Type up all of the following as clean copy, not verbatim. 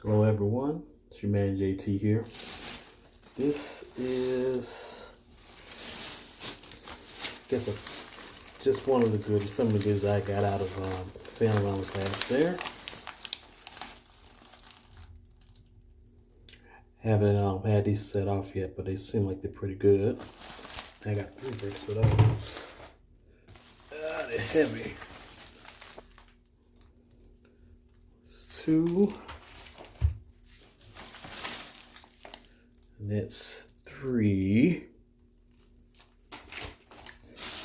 Hello everyone, it's your man JT here. This is, I guess, just one of the goodies, some of the goodies I got out of film I was last there. Haven't had these set off yet, but they seem like they're pretty good. I got 3 bricks of those. They're heavy. It's 2. And that's 3.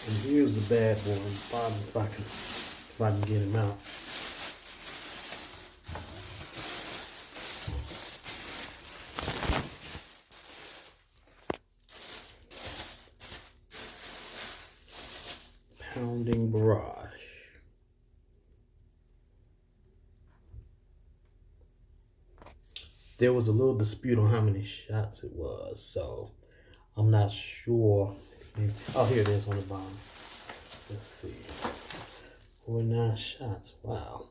And here's the bad boy on the bottom if I can get him out. Pounding barrage. There was a little dispute on how many shots it was, so I'm not sure. Oh, here it is on the bottom. Let's see. 49 shots. Wow.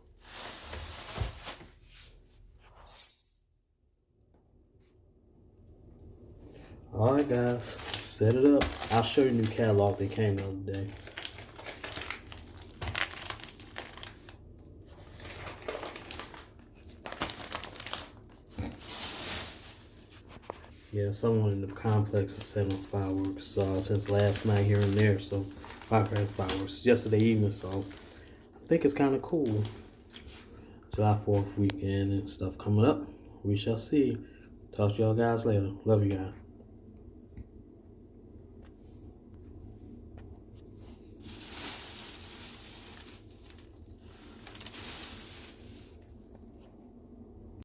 Alright guys, set it up. I'll show you the new catalog they came the other day. Yeah, someone in the complex was selling fireworks since last night here and there. So fireworks yesterday evening. So I think it's kind of cool. July 4th weekend and stuff coming up. We shall see. Talk to y'all guys later. Love you guys.